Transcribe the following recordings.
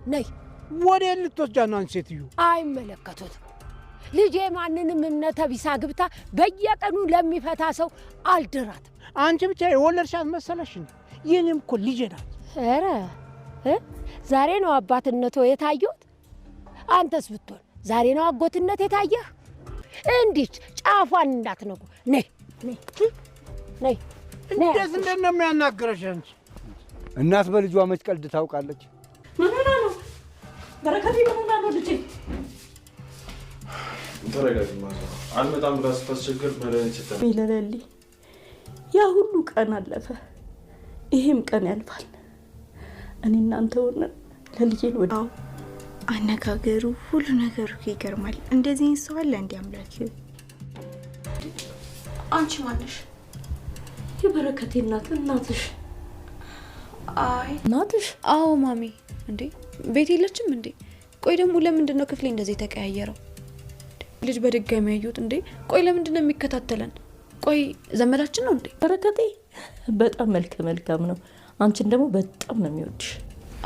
ነይ ወደ ልትወስጃት ነው ሴትዮ? አይመለከቱትም። ልጄ ማንንም እምነተ ቢስ አግብታ በየቀኑ ለሚፈታ ሰው አልድራትም። አንቺ ብቻ የወለድሻት መሰለሽ? የኔም እኮ ልጄ ናት። ኧረ ዛሬ ነው አባትነቶ የታየሁት። አንተስ ብትሆን ዛሬ ነው አጎትነት የታየህ። እንዲች ጫፏን እንዳትነጉ። ነይ ነይ ነይ። እንዴት ነው የሚያናግረሽ አንቺ? እናት በልጇ መች ቀልድ ታውቃለች? ምን ሆና ነው በረከቴ? ምን ሆና ነው ልጄ? ተረጋጊ ማዘር። አልመጣም ብላ ስታስቸግር መድኃኒት ሰጠኝ። ይለለሊ ያ ሁሉ ቀን አለፈ፣ ይሄም ቀን ያልፋል። እኔ እናንተ ሆነ ለልጄን ወዳው አነጋገሩ ሁሉ ነገሩ ይገርማል። እንደዚህ ሰው አለ እንዴ? አምላክ አንቺ ማነሽ? የበረከቴ እናት እናትሽ? አይ እናትሽ? አዎ ማሚ። እንዴ ቤት የለችም እንዴ? ቆይ ደግሞ ለምንድን ነው ክፍሌ እንደዚህ ተቀያየረው? ልጅ በድጋሚ ያዩት እንዴ? ቆይ ለምንድን ነው የሚከታተለን? ቆይ ዘመዳችን ነው እንዴ? በረከቴ በጣም መልካም ነው። አንቺን ደግሞ በጣም ነው የሚወድሽ።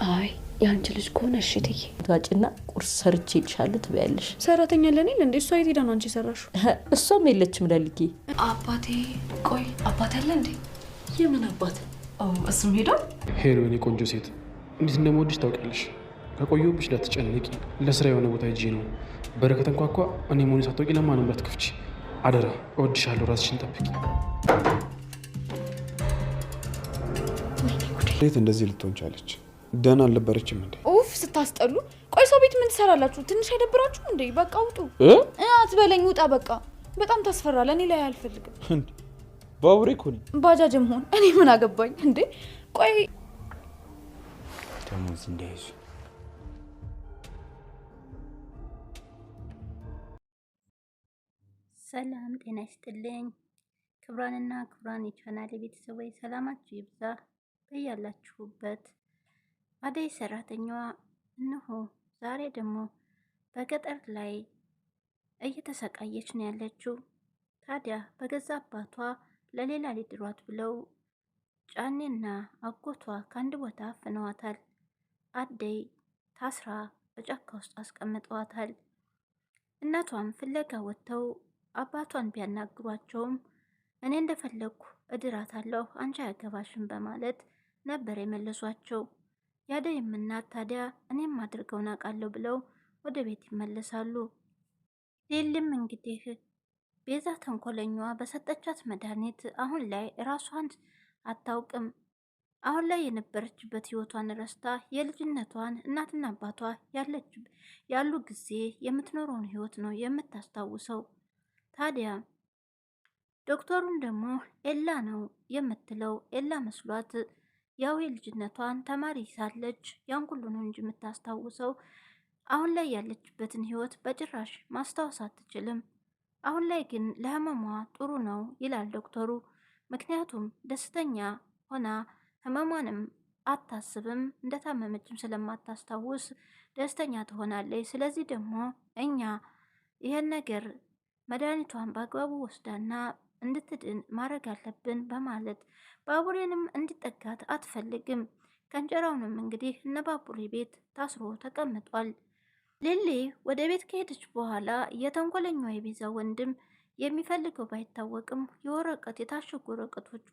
አይ ያንቺ ልጅ ከሆነ እሺ ትይ ታጭና ቁርስ ሰርቼ ይልሻል ትበያለሽ። ሰራተኛ ለኔ እንዴ? እሷ የት ሄዳ ነው አንቺ ሰራሹ? እሷም የለችም ለልጌ። አባቴ ቆይ አባቴ አለ እንዴ? የምን አባት? እሱም ሄዷል። ሄሎ የኔ ቆንጆ ሴት፣ እንዴት እንደምወድሽ ታውቂያለሽ። ከቆየሁብሽ እንዳትጨነቂ፣ ለስራ የሆነ ቦታ ሂጂ ነው። በረከት እንኳኳ እኔ መሆኔን ሳታውቂ ለማንም እንዳትከፍቺ አደራ። እወድሻለሁ፣ ራስሽን ጠብቂ። እንዴት እንደዚህ ልትሆን ቻለች? ደህና አልነበረችም እንዴ? ኡፍ ስታስጠሉ። ቆይ ሰው ቤት ምን ትሰራላችሁ? ትንሽ አይደብራችሁም እንዴ? በቃ ውጡ። አትበለኝ፣ ውጣ በቃ። በጣም ታስፈራለህ። እኔ ላይ አልፈልግም እንዴ። ባቡሬ እኮ ነኝ። ባጃጅም ሆን እኔ ምን አገባኝ እንዴ? ቆይ ደሞዝ እንዳይዙ ሰላም ጤና ይስጥልኝ። ክብራንና ክብራን የቻናሌ ቤተሰቦች ሰላማችሁ ይብዛ በያላችሁበት። አደይ ሰራተኛዋ እነሆ ዛሬ ደግሞ በገጠር ላይ እየተሰቃየች ነው ያለችው። ታዲያ በገዛ አባቷ ለሌላ ሊድሯት ብለው ጫኔና አጎቷ ከአንድ ቦታ አፍነዋታል። አደይ ታስራ በጫካ ውስጥ አስቀምጠዋታል። እናቷም ፍለጋ ወጥተው አባቷን ቢያናግሯቸውም እኔ እንደፈለግኩ እድራታለሁ አንቺ አያገባሽም በማለት ነበር የመለሷቸው። ያደይም እናት ታዲያ እኔም አድርገውን አውቃለሁ ብለው ወደ ቤት ይመለሳሉ። ሌልም እንግዲህ ቤዛ ተንኮለኛዋ በሰጠቻት መድኃኒት አሁን ላይ ራሷን አታውቅም። አሁን ላይ የነበረችበት ህይወቷን ረስታ የልጅነቷን እናትና አባቷ ያሉ ጊዜ የምትኖረውን ህይወት ነው የምታስታውሰው። ታዲያ ዶክተሩን ደግሞ ኤላ ነው የምትለው። ኤላ መስሏት ያው የልጅነቷን ተማሪ ሳለች ያን ሁሉ ነው እንጂ የምታስታውሰው አሁን ላይ ያለችበትን ህይወት በጭራሽ ማስታወስ አትችልም። አሁን ላይ ግን ለህመሟ ጥሩ ነው ይላል ዶክተሩ። ምክንያቱም ደስተኛ ሆና ህመሟንም አታስብም፣ እንደታመመችም ስለማታስታውስ ደስተኛ ትሆናለች። ስለዚህ ደግሞ እኛ ይህን ነገር መድኃኒቷን በአግባቡ ወስዳና እንድትድን ማድረግ አለብን በማለት ባቡሬንም እንዲጠጋት አትፈልግም። ከእንጀራውንም እንግዲህ እነ ባቡሬ ቤት ታስሮ ተቀምጧል። ሌሌ ወደ ቤት ከሄደች በኋላ የተንኮለኛዋ የቤዛ ወንድም የሚፈልገው ባይታወቅም የታሸጉ ወረቀቶች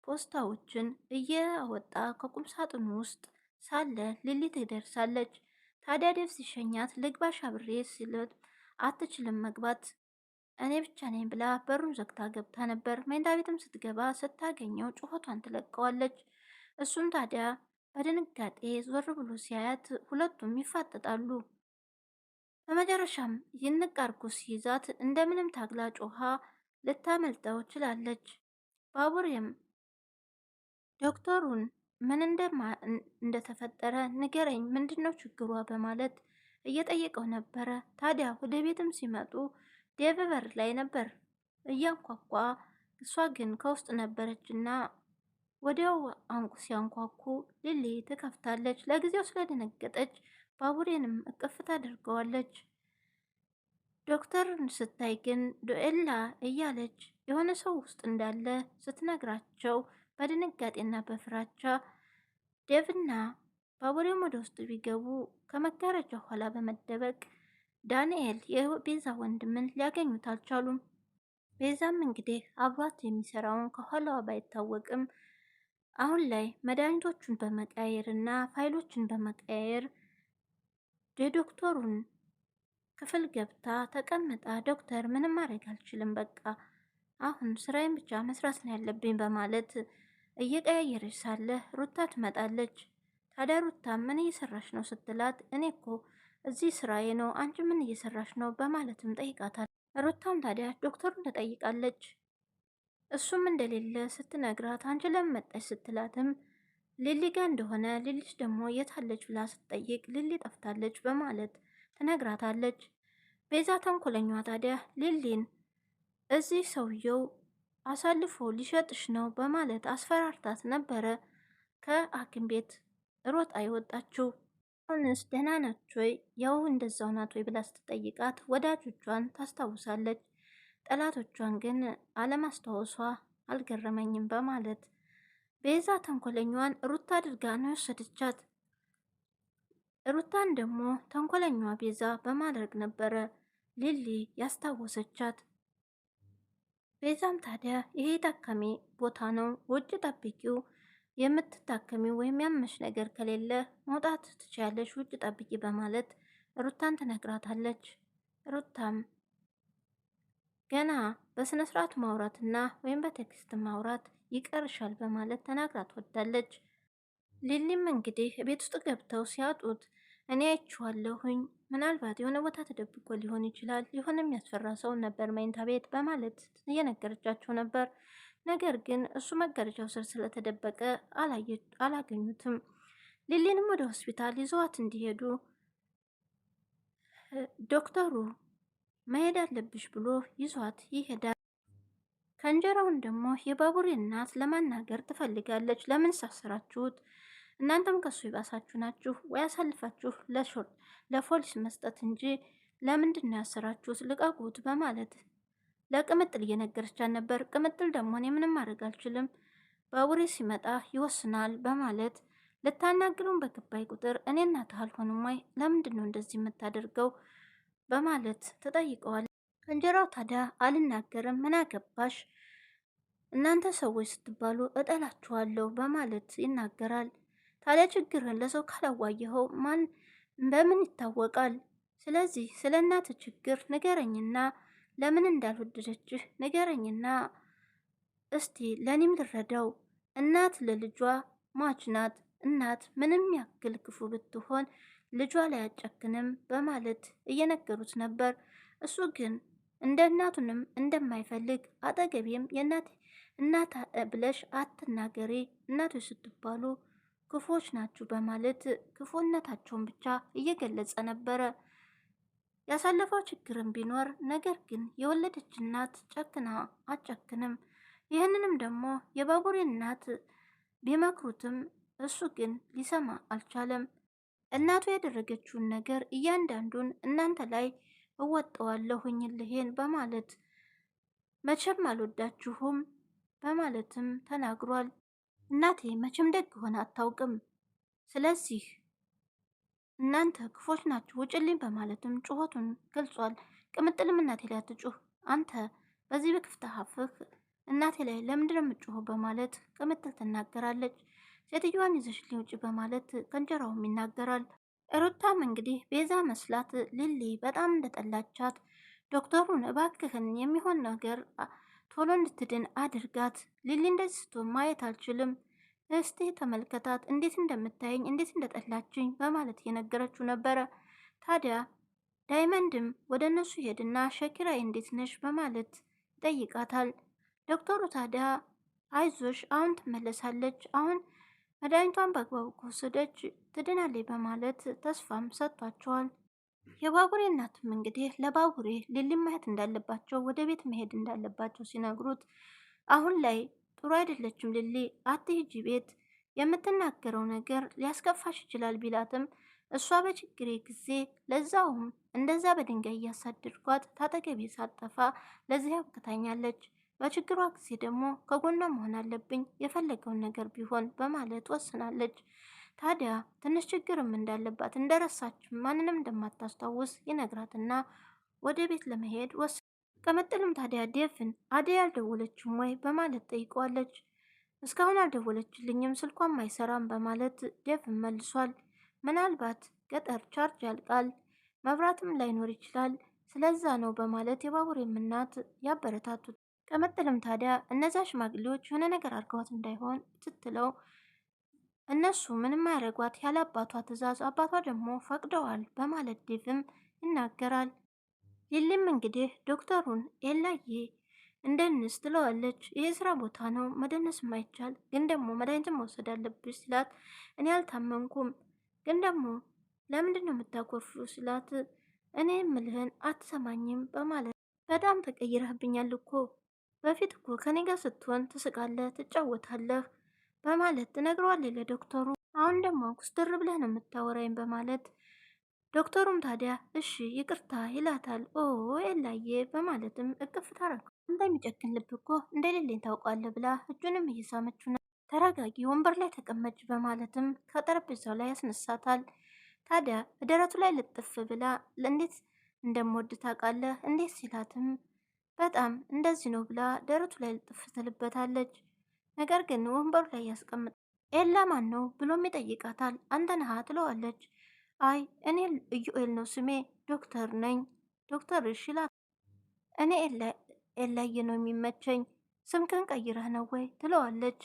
ፖስታዎችን እያወጣ ከቁም ሳጥኑ ውስጥ ሳለ ሊሊ ትደርሳለች። ታዲያ ዴቭ ሲሸኛት ልግባሽ አብሬ ሲለት አትችልም መግባት እኔ ብቻ ነኝ ብላ በሩን ዘግታ ገብታ ነበር። መኝታ ቤትም ስትገባ ስታገኘው ጩኸቷን ትለቀዋለች። እሱም ታዲያ በድንጋጤ ዞር ብሎ ሲያያት ሁለቱም ይፋጠጣሉ። በመጨረሻም ይንቃርጉ ሲይዛት እንደምንም ታግላ ጮሃ ልታመልጠው ችላለች። ባቡሬም ዶክተሩን ምን እንደተፈጠረ ንገረኝ፣ ምንድነው ችግሯ በማለት እየጠየቀው ነበረ። ታዲያ ወደ ቤትም ሲመጡ ዴቭ በር ላይ ነበር እያንኳኳ፣ እሷ ግን ከውስጥ ነበረችና ወዲያው ሲያንኳኩ ሊሊ ትከፍታለች። ለጊዜው ስለደነገጠች ባቡሬንም እቅፍት አድርገዋለች። ዶክተርን ስታይ ግን ዱኤላ እያለች የሆነ ሰው ውስጥ እንዳለ ስትነግራቸው በድንጋጤና በፍራቻ ዴቭና ባቡሬም ወደ ውስጥ ቢገቡ ከመጋረጃ ኋላ በመደበቅ ዳንኤል የቤዛ ወንድምን ሊያገኙት አልቻሉም። ቤዛም እንግዲህ አብሯት የሚሰራውን ከኋላዋ ባይታወቅም አሁን ላይ መድኃኒቶቹን በመቀያየር እና ፋይሎችን በመቀያየር የዶክተሩን ክፍል ገብታ ተቀምጣ ዶክተር ምንም ማድረግ አልችልም፣ በቃ አሁን ስራዬን ብቻ መስራት ነው ያለብኝ በማለት እየቀያየረች ሳለ ሩታ ትመጣለች። ታዲያ ሩታ ምን እየሰራሽ ነው ስትላት እኔ እኮ እዚህ ስራዬ ነው፣ አንቺ ምን እየሰራሽ ነው በማለትም ጠይቃታል። ሩታም ታዲያ ዶክተሩን ትጠይቃለች። እሱም እንደሌለ ስትነግራት አንቺ ለምን መጣች ስትላትም ሊሊ ጋ እንደሆነ ሊሊሽ ደግሞ የታለች ብላ ስትጠይቅ ሊሊ ጠፍታለች በማለት ትነግራታለች። ቤዛ ተንኮለኛዋ ታዲያ ሊሊን እዚህ ሰውየው አሳልፎ ሊሸጥሽ ነው በማለት አስፈራርታት ነበረ ከሐኪም ቤት ሮጣ የወጣችው። አሁንስ ደህና ናች ወይ? ያው እንደዛው ናት ወይ ብላ ስትጠይቃት ወዳጆቿን ታስታውሳለች። ጠላቶቿን ግን አለማስታወሷ አልገረመኝም በማለት ቤዛ ተንኮለኛዋን ሩታ አድርጋ ነው የወሰደቻት። ሩታን ደግሞ ተንኮለኛዋ ቤዛ በማድረግ ነበረ ሊሊ ያስታወሰቻት። ቤዛም ታዲያ ይሄ ታካሚ ቦታ ነው፣ ውጭ ጠብቂው፣ የምትታከሚው ወይም ያመሽ ነገር ከሌለ መውጣት ትችያለሽ፣ ውጭ ጠብቂ በማለት ሩታን ትነግራታለች። ሩታም ገና በስነ ስርዓት ማውራትና ወይም በቴክስት ማውራት ይቀርሻል በማለት ተናግራት ወዳለች። ሊሊም እንግዲህ ቤት ውስጥ ገብተው ሲያጡት እኔ አይቼዋለሁኝ፣ ምናልባት የሆነ ቦታ ተደብቆ ሊሆን ይችላል፣ ሊሆን የሚያስፈራ ሰው ነበር መኝታ ቤት በማለት እየነገረቻቸው ነበር። ነገር ግን እሱ መጋረጃው ስር ስለተደበቀ አላገኙትም። ሊሊንም ወደ ሆስፒታል ይዘዋት እንዲሄዱ ዶክተሩ መሄድ አለብሽ ብሎ ይዟት ይሄዳል። ከእንጀራውን ደግሞ የባቡሬ እናት ለማናገር ትፈልጋለች። ለምን ሳሰራችሁት? እናንተም ከሱ ይባሳችሁ ናችሁ ወይ? አሳልፋችሁ ለፖሊስ መስጠት እንጂ ለምንድን ነው ያሰራችሁት? ልቀቁት በማለት ለቅምጥል እየነገረቻት ነበር። ቅምጥል ደግሞ እኔ ምንም ማድረግ አልችልም፣ ባቡሬ ሲመጣ ይወስናል በማለት ልታናግረውን በገባይ ቁጥር እኔ እናትህ አልሆንም ወይ? ለምንድን ነው እንደዚህ የምታደርገው በማለት ተጠይቀዋል። እንጀራው ታዲያ አልናገርም፣ ምን አገባሽ፣ እናንተ ሰዎች ስትባሉ እጠላችኋለሁ በማለት ይናገራል። ታዲያ ችግርን ለሰው ካላዋየኸው ማን በምን ይታወቃል? ስለዚህ ስለ እናት ችግር ንገረኝና ለምን እንዳልወደደችህ ንገረኝና እስቲ ለኔም ልረዳው። እናት ለልጇ ሟች ናት። እናት ምንም ያክል ክፉ ብትሆን ልጇ ላይ አጨክንም በማለት እየነገሩት ነበር። እሱ ግን እንደ እናቱንም እንደማይፈልግ አጠገቤም እናት ብለሽ አትናገሪ፣ እናቶች ስትባሉ ክፉዎች ናችሁ በማለት ክፉነታቸውን ብቻ እየገለጸ ነበረ። ያሳለፈው ችግርም ቢኖር ነገር ግን የወለደች እናት ጨክና አጨክንም። ይህንንም ደግሞ የባቡሬ እናት ቢመክሩትም እሱ ግን ሊሰማ አልቻለም። እናቱ ያደረገችውን ነገር እያንዳንዱን እናንተ ላይ እወጣዋለሁኝ ልሄን በማለት መቼም አልወዳችሁም በማለትም ተናግሯል። እናቴ መቼም ደግ ሆነ አታውቅም፣ ስለዚህ እናንተ ክፎች ናችሁ ውጭልኝ በማለትም ጩኸቱን ገልጿል። ቅምጥልም እናቴ ላይ አትጩህ፣ አንተ በዚህ በክፍት አፍህ እናቴ ላይ ለምንድነው የምትጮኸው በማለት ቅምጥል ትናገራለች። ሴትዮዋን ይዘሽልኝ ውጭ በማለት ከእንጀራውም ይናገራል። ሩታም እንግዲህ ቤዛ መስላት ሊሊ በጣም እንደጠላቻት ዶክተሩን እባክህን የሚሆን ነገር ቶሎ እንድትድን አድርጋት፣ ሊሊ እንደዚህ ስትሆን ማየት አልችልም፣ እስቲ ተመልከታት እንዴት እንደምታየኝ እንዴት እንደጠላችኝ በማለት እየነገረችው ነበረ። ታዲያ ዳይመንድም ወደ እነሱ ሄድና ሸኪራይ እንዴት ነሽ በማለት ይጠይቃታል። ዶክተሩ ታዲያ አይዞሽ አሁን ትመለሳለች፣ አሁን መድኃኒቷን በአግባቡ ከወሰደች ትድናለች በማለት ተስፋም ሰጥቷቸዋል። የባቡሬ እናትም እንግዲህ ለባቡሬ ሊሊ ማየት እንዳለባቸው ወደ ቤት መሄድ እንዳለባቸው ሲነግሩት አሁን ላይ ጥሩ አይደለችም ሊሊ፣ አትሂጂ ቤት፣ የምትናገረው ነገር ሊያስከፋሽ ይችላል ቢላትም እሷ በችግሬ ጊዜ ለዛውም እንደዛ በድንጋይ እያሳደድኳት ታጠገቤ ሳጠፋ ለዚህ አብቅታኛለች፣ በችግሯ ጊዜ ደግሞ ከጎኗ መሆን አለብኝ የፈለገውን ነገር ቢሆን በማለት ወስናለች። ታዲያ ትንሽ ችግርም እንዳለባት እንደረሳች ማንንም እንደማታስታውስ ይነግራትና ወደ ቤት ለመሄድ ቅምጥልም ታዲያ ዴቭን አደይ አልደወለችም ወይ በማለት ጠይቀዋለች። እስካሁን አልደወለችልኝም ስልኳም አይሰራም በማለት ዴቭን መልሷል። ምናልባት ገጠር ቻርጅ ያልቃል መብራትም ላይኖር ይችላል ስለዛ ነው በማለት የባቡሬም እናት ያበረታቱት። ቅምጥልም ታዲያ እነዛ ሽማግሌዎች የሆነ ነገር አድርገዋት እንዳይሆን ስትለው እነሱ ምንም አያደርጓት ያለ አባቷ ትዕዛዝ አባቷ ደግሞ ፈቅደዋል በማለት ዴቭም ይናገራል። ሊሊም እንግዲህ ዶክተሩን ኤላዬ እንደንስ ትለዋለች። ይህ ስራ ቦታ ነው መደነስ የማይቻል ግን ደግሞ መድኃኒትን መውሰድ አለብሽ ሲላት እኔ አልታመምኩም ግን ደግሞ ለምንድን ነው የምታኮርፉ ሲላት እኔ ምልህን አትሰማኝም በማለት በጣም ተቀይረህብኛል እኮ በፊት እኮ ከኔ ጋር ስትሆን ትስቃለህ ትጫወታለህ በማለት ትነግረዋለች ለዶክተሩ። አሁን ደግሞ ኩስትር ብለህ ነው የምታወራኝ በማለት ዶክተሩም ታዲያ እሺ ይቅርታ ይላታል። ኦ ኤላዬ በማለትም እቅፍ ታረገው። እንደሚጨክን ልብ እኮ እንደሌለኝ ታውቃለህ ብላ እጁንም እየሳመችው ነው። ተረጋጊ ወንበር ላይ ተቀመጭ በማለትም ከጠረጴዛው ላይ ያስነሳታል። ታዲያ ደረቱ ላይ ልጥፍ ብላ እንዴት እንደምወድ ታውቃለህ እንዴት ሲላትም በጣም እንደዚህ ነው ብላ ደረቱ ላይ ልጥፍ ትልበታለች። ነገር ግን ወንበሩ ላይ ያስቀምጥ ኤላ ማን ነው ብሎም ይጠይቃታል። አንተ ነሃ ትለዋለች። አይ እኔ ኢዩኤል ነው ስሜ ዶክተር ነኝ። ዶክተር እሺ ይላታል። እኔ ኤላዬ ነው የሚመቸኝ ስምክን ቀይረህ ነው ወይ ትለዋለች።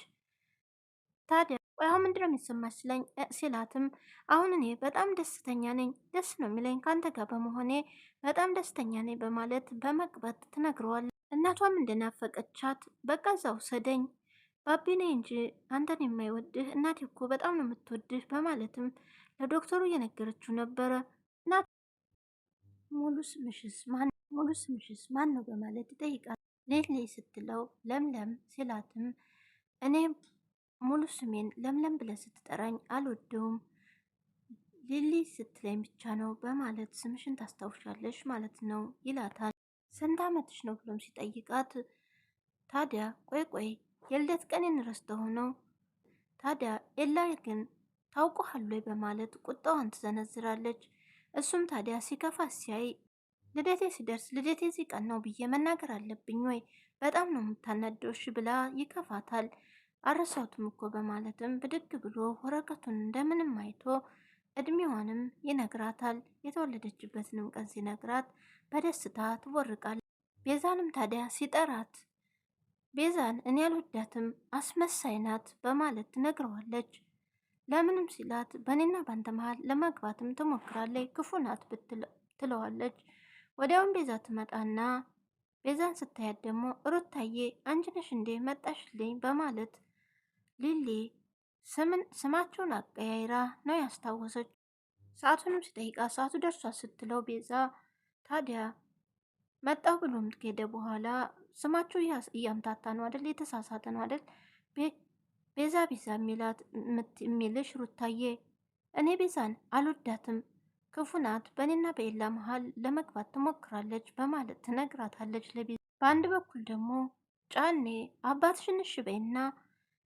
ታዲያ ቆይ አሁን ምንድነው የሚሰማሽ ሲላትም አሁን እኔ በጣም ደስተኛ ነኝ ደስ ነው የሚለኝ ከአንተ ጋር በመሆኔ በጣም ደስተኛ ነኝ በማለት በመቅበት ትነግረዋለች። እናቷም እንደናፈቀቻት በቃ እዛው ሰደኝ ባቢ ነኝ እንጂ አንተን የማይወድህ እናቴ እኮ በጣም ነው የምትወድህ በማለትም ለዶክተሩ እየነገረችው ነበረ። እናት ሙሉ ስምሽስ ማን ነው በማለት ይጠይቃል። ሌሊ ስትለው ለምለም ሲላትም እኔ ሙሉ ስሜን ለምለም ብለህ ስትጠራኝ አልወደውም ሊሊ ስትለኝ ብቻ ነው በማለት ስምሽን ታስታውሻለሽ ማለት ነው ይላታል። ስንት ዓመትሽ ነው ብሎም ሲጠይቃት ታዲያ ቆይ የልደት ቀኔን ረስተው ነው ታዲያ ኤላ ግን ታውቆሃል ወይ በማለት ቁጣዋን ትዘነዝራለች። እሱም ታዲያ ሲከፋ ሲያይ ልደቴ ሲደርስ ልደቴ እዚህ ቀን ነው ብዬ መናገር አለብኝ ወይ በጣም ነው የምታናደውሽ ብላ ይከፋታል። አረሳውትም እኮ በማለትም ብድግ ብሎ ወረቀቱን እንደምንም አይቶ እድሜዋንም ይነግራታል። የተወለደችበትንም ቀን ሲነግራት በደስታ ትቦርቃለች። ቤዛንም ታዲያ ሲጠራት ቤዛን እኔ አልወዳትም አስመሳይ ናት በማለት ትነግረዋለች። ለምንም ሲላት በእኔና ባንተ መሀል ለመግባትም ትሞክራለች ክፉ ናት ትለዋለች። ወዲያውም ቤዛ ትመጣና ቤዛን ስታያት ደግሞ ሩታዬ አንቺ ነሽ እንዴ መጣሽልኝ በማለት ሊሊ ስማቸውን አቀያይራ ነው ያስታወሰች። ሰዓቱንም ሲጠይቃ ሰዓቱ ደርሷል ስትለው ቤዛ ታዲያ መጣው ብሎም ከሄደ በኋላ ስማቸው እያምታታ ነው አይደል የተሳሳተ ነው አይደል ቤዛ የሚልሽ ሩታዬ እኔ ቤዛን አልወዳትም ክፉ ናት በእኔና በኤላ መሀል ለመግባት ትሞክራለች በማለት ትነግራታለች ለቤዛ። በአንድ በኩል ደግሞ ጫኔ አባትሽን እሺ በይና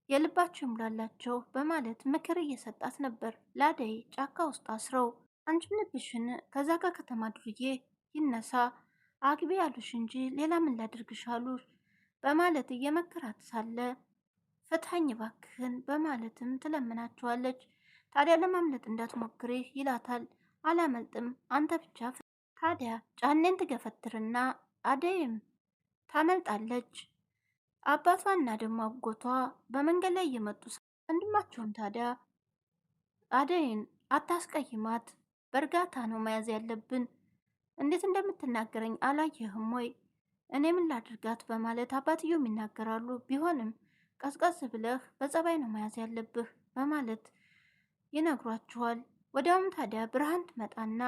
የልባቸው ይሙላላቸው በማለት ምክር እየሰጣት ነበር። ለአደይ ጫካ ውስጥ አስረው አንቺም ልብሽን ከዛ ጋር ከተማ ዱርዬ ይነሳ አግቢ ያሉሽ እንጂ ሌላ ምን ላድርግሽ አሉሽ በማለት እየመከራት ሳለ ፍትሐኝ ባክህን በማለትም ትለምናቸዋለች። ታዲያ ለማምለጥ እንዳትሞክሪ ይላታል። አላመልጥም አንተ ብቻ ታዲያ ጫኔን ትገፈትርና አደይም ታመልጣለች። አባቷና ደግሞ አጎቷ በመንገድ ላይ እየመጡ ወንድማቸውን ታዲያ አደይን አታስቀይማት በእርጋታ ነው መያዝ ያለብን እንዴት እንደምትናገረኝ አላየህም ወይ እኔ ምን ላድርጋት በማለት አባትየውም ይናገራሉ። ቢሆንም ቀዝቀዝ ብለህ በጸባይ ነው መያዝ ያለብህ በማለት ይነግሯቸዋል። ወዲያውም ታዲያ ብርሃን ትመጣና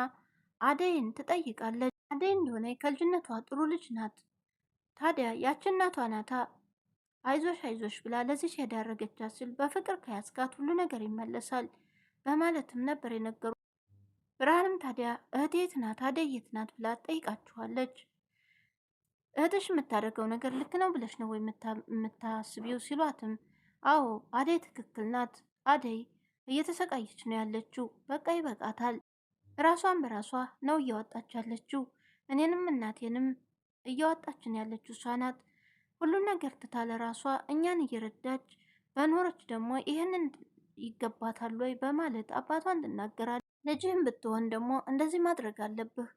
አደይን ትጠይቃለች። አደይ እንደሆነ ከልጅነቷ ጥሩ ልጅ ናት። ታዲያ ያች እናቷ ናታ አይዞሽ ብላ ለዚች ያዳረገቻት ሲል በፍቅር ከያዝካት ሁሉ ነገር ይመለሳል በማለትም ነበር የነገሩ። ብርሃንም ታዲያ እህቴ የት ናት አደይ የት ናት ብላ ጠይቃችኋለች። እህትሽ የምታደርገው ነገር ልክ ነው ብለሽ ነው ወይ የምታስቢው ሲሏትም አዎ አደይ ትክክል ናት አደይ እየተሰቃየች ነው ያለችው። በቃ ይበቃታል። ራሷን በራሷ ነው እያወጣች ያለችው። እኔንም እናቴንም እያወጣችን ያለችው እሷ ናት። ሁሉን ነገር ትታ ለራሷ እኛን እየረዳች በኖረች ደግሞ ይህንን ይገባታል ወይ በማለት አባቷን ትናገራለች። ልጅህም ብትሆን ደግሞ እንደዚህ ማድረግ አለብህ፣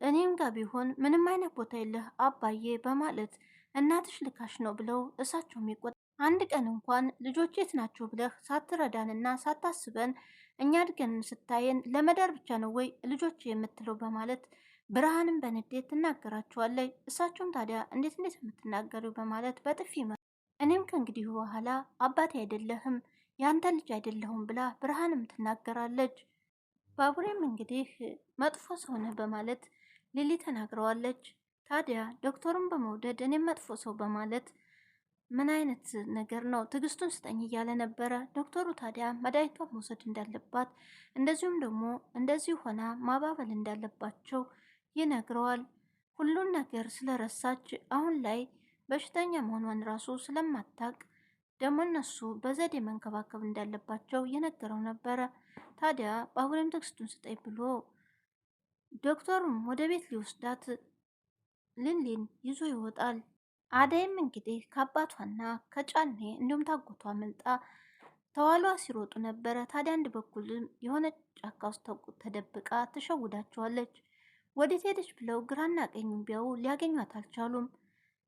እኔም ጋር ቢሆን ምንም አይነት ቦታ የለህ አባዬ በማለት እናትሽ ልካሽ ነው ብለው እሳቸው የሚቆጣ አንድ ቀን እንኳን ልጆች የት ናቸው ብለህ ሳትረዳንና ሳታስበን እኛ አድገን ስታየን ለመዳር ብቻ ነው ወይ ልጆች የምትለው በማለት ብርሃንም በንዴት ትናገራቸዋለች። እሳቸውም ታዲያ እንዴት የምትናገሪው በማለት በጥፊ እኔም ከእንግዲህ በኋላ አባቴ አይደለህም ያንተ ልጅ አይደለሁም ብላ ብርሃንም ትናገራለች። ባቡሬም እንግዲህ መጥፎ ሰው ነህ በማለት ሊሊ ተናግረዋለች። ታዲያ ዶክተሩን በመውደድ እኔም መጥፎ ሰው በማለት ምን አይነት ነገር ነው? ትዕግስቱን ስጠኝ እያለ ነበረ። ዶክተሩ ታዲያ መድኃኒቷን መውሰድ እንዳለባት እንደዚሁም ደግሞ እንደዚህ ሆና ማባበል እንዳለባቸው ይነግረዋል። ሁሉን ነገር ስለረሳች አሁን ላይ በሽተኛ መሆኗን ራሱ ስለማታቅ ደግሞ እነሱ በዘዴ መንከባከብ እንዳለባቸው የነገረው ነበረ። ታዲያ ባቡሬም ትዕግስቱን ስጠኝ ብሎ ዶክተሩም ወደ ቤት ሊወስዳት ሊሊን ይዞ ይወጣል። አደይም እንግዲህ ከአባቷና ከጫኔ እንዲሁም ታጎቷ መልጣ ተዋሏ ሲሮጡ ነበረ። ታዲያ አንድ በኩል የሆነ ጫካ ውስጥ ተደብቃ ትሸውዳቸዋለች። ወዴት ሄደች ብለው ግራና ቀኝ ቢያው ሊያገኟት አልቻሉም።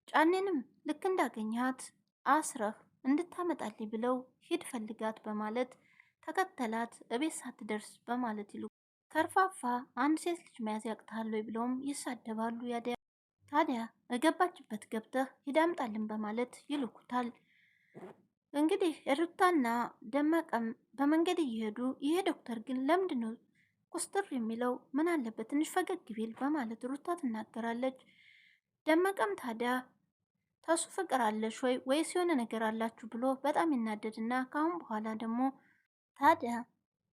ጫኔንም ልክ እንዳገኛት አስረህ እንድታመጣልኝ ብለው ሂድ ፈልጋት በማለት ተከተላት። እቤት ሳትደርስ በማለት ይሉ ከርፋፋ አንድ ሴት ልጅ መያዝ ያቅታል ወይ ብለውም ይሳደባሉ። ያደያ ታዲያ እገባችበት ገብተህ ሂድ አምጣልን በማለት ይልኩታል። እንግዲህ ሩታና ደመቀም በመንገድ እየሄዱ ይሄ ዶክተር ግን ለምንድን ነው ቁስጥር የሚለው ምን አለበት ትንሽ ፈገግ ቢል በማለት ሩታ ትናገራለች። ደመቀም ታዲያ ታሱ ፍቅር አለሽ ወይ ወይስ የሆነ ነገር አላችሁ ብሎ በጣም ይናደድና ካሁን በኋላ ደግሞ ታዲያ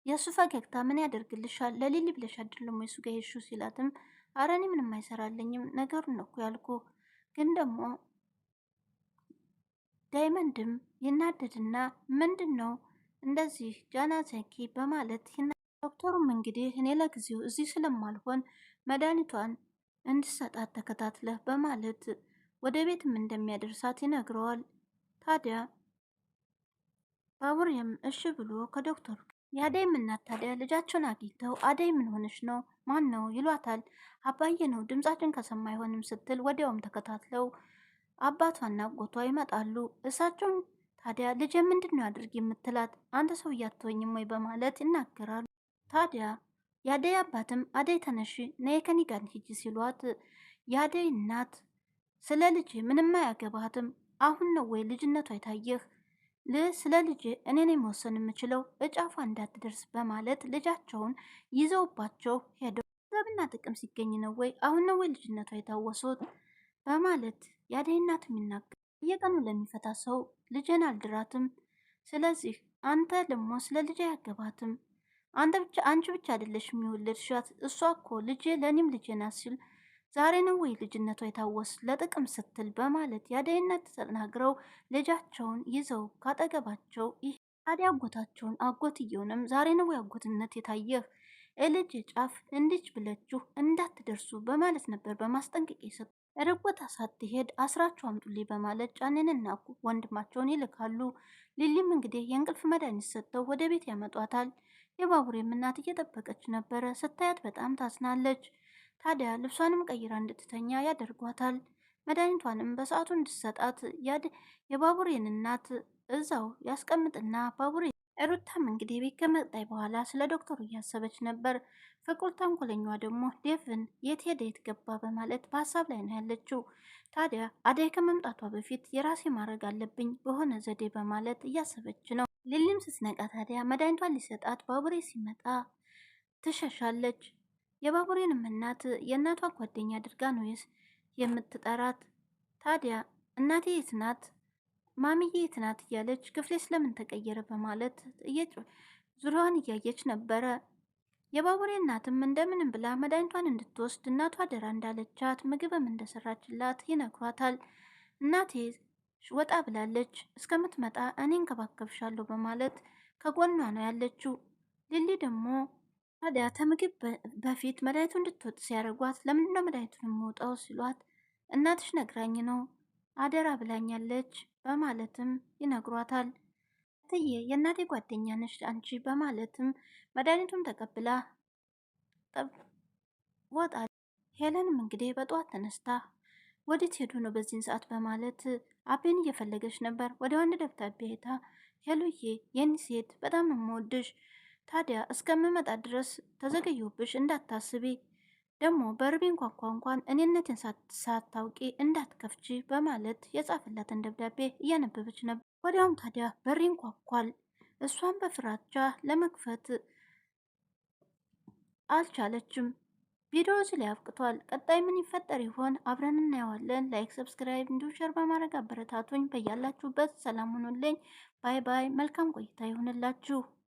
የእሱ ፈገግታ ምን ያደርግልሻል ለሊሊ ብለሽ አይደለም ወይ እሱ ጋር ሄድሽው ሲላትም አረ እኔ ምንም አይሰራልኝም ነገሩን ነው እኮ ያልኩ ግን ደግሞ ዳይመንድም ይናደድና ምንድን ነው እንደዚህ ጃና ዘኪ በማለት ዶክተሩም እንግዲህ እኔ ለጊዜው እዚህ ስለማልሆን መድኃኒቷን እንድሰጣት ተከታትለህ በማለት ወደ ቤትም እንደሚያደርሳት ይነግረዋል። ታዲያ ባቡሬም እሺ ብሎ ከዶክተሩ የአደይም እናት ታዲያ ልጃቸውን አግኝተው አደይ ምን ሆነች ነው ማን ነው ይሏታል። አባዬ ነው ድምጻችን ከሰማ አይሆንም ስትል ወዲያውም ተከታትለው አባቷና አጎቷ ይመጣሉ። እሳቸውም ታዲያ ልጄ ምንድን ነው አድርግ የምትላት አንተ ሰው እያትወኝም ወይ በማለት ይናገራሉ። ታዲያ የአደይ አባትም አደይ ተነሺ ነይ ከኔ ጋር ሂጂ ሲሏት የአደይ እናት ስለ ልጄ ምንም አያገባትም አሁን ነው ወይ ልጅነቷ የታየህ ስለ ልጄ እኔ ነኝ መወሰን የምችለው እጫፏ እንዳትደርስ በማለት ልጃቸውን ይዘውባቸው ሄደው ገንዘብና ጥቅም ሲገኝ ነው ወይ አሁን ነው ወይ ልጅነቷ የታወሱት በማለት የአደይ እናት የሚናገር እየቀኑ ለሚፈታ ሰው ልጄን አልድራትም፣ ስለዚህ አንተ ደግሞ ስለ ልጄ አያገባትም፣ አንቺ ብቻ አይደለሽ የሚወለድሻት እሷ እኮ ልጄ ለእኔም ልጄ ናት ሲል ዛሬ ነው ወይ ልጅነቷ የታወስ ለጥቅም ስትል በማለት የአደይ እናት ተናግረው ልጃቸውን ይዘው ካጠገባቸው ይህ ታዲያ አጎታቸውን አጎትየውንም ዛሬ ነው ወይ አጎትነት የታየህ ልጅ ጫፍ እንዲች ብለችሁ እንዳትደርሱ በማለት ነበር በማስጠንቀቂያ የሰጡ። ርቦታ ሳትሄድ አስራችሁ አምጡልኝ በማለት ጫኔንና ወንድማቸውን ይልካሉ። ሊሊም እንግዲህ የእንቅልፍ መድኃኒት ሰጥተው ወደ ቤት ያመጧታል። የባቡሬም እናት እየጠበቀች ነበረ። ስታያት በጣም ታዝናለች። ታዲያ ልብሷንም ቀይራ እንድትተኛ ያደርጓታል። መድኃኒቷንም በሰዓቱ እንድትሰጣት የባቡሬን እናት እዛው ያስቀምጥና ባቡሬ ሩታም እንግዲህ ቤት ከመጣች በኋላ ስለ ዶክተሩ እያሰበች ነበር። ፍቅር ተንኮለኛዋ ደግሞ ዴቭን የት ሄደ የት ገባ በማለት በሀሳብ ላይ ነው ያለችው። ታዲያ አደይ ከመምጣቷ በፊት የራሴ ማድረግ አለብኝ በሆነ ዘዴ በማለት እያሰበች ነው። ሊሊም ስትነቃ ታዲያ መድኃኒቷን ሊሰጣት ባቡሬ ሲመጣ ትሸሻለች። የባቡሬንም እናት የእናቷ ጓደኛ አድርጋ ነው የምትጠራት። ታዲያ እናቴ የት ናት ማሚዬ የት ናት እያለች ክፍሌ ስለምን ተቀየረ በማለት ዙሪያዋን እያየች ነበረ። የባቡሬ እናትም እንደምንም ብላ መድኃኒቷን እንድትወስድ እናቷ አደራ እንዳለቻት ምግብም እንደሰራችላት ይነግሯታል። እናቴ ወጣ ብላለች እስከምትመጣ እኔ እንከባከብሻለሁ በማለት ከጎኗ ነው ያለችው። ሊሊ ደግሞ ታዲያ ከምግብ በፊት መድኃኒቱ እንድትወጥ ሲያደርጓት ለምንድነው መድኃኒቱን የምወጣው ሲሏት እናትሽ ነግራኝ ነው አደራ ብላኛለች በማለትም ይነግሯታል። እትዬ የእናቴ ጓደኛ ነሽ አንቺ በማለትም መድኃኒቱን ተቀብላ ወጣ። ሄለንም እንግዲህ በጠዋት ተነስታ ወዴት ሄዱ ነው በዚህን ሰዓት በማለት አቤን እየፈለገች ነበር። ወደ ወንድ ደብዳቤ ሄታ ሄሉዬ የኔ ሴት በጣም ነው የምወድሽ፣ ታዲያ እስከምመጣ ድረስ ተዘገየሁብሽ እንዳታስቢ፣ ደግሞ በርቤ እንኳን እኔነትን ሳታውቂ እንዳትከፍቺ በማለት የጻፈላትን ደብዳቤ እያነበበች ነበር። ወዲያውም ታዲያ በሬ እንኳኳል። እሷን በፍራቻ ለመክፈት አልቻለችም። ቪዲዮ እዚህ ላይ አብቅቷል። ቀጣይ ምን ይፈጠር ይሆን? አብረን እናየዋለን። ላይክ፣ ሰብስክራይብ እንዲሁም ሸር በማድረግ አበረታቱኝ። በያላችሁበት ሰላም ሁኑልኝ። ባይ ባይ። መልካም ቆይታ ይሆንላችሁ።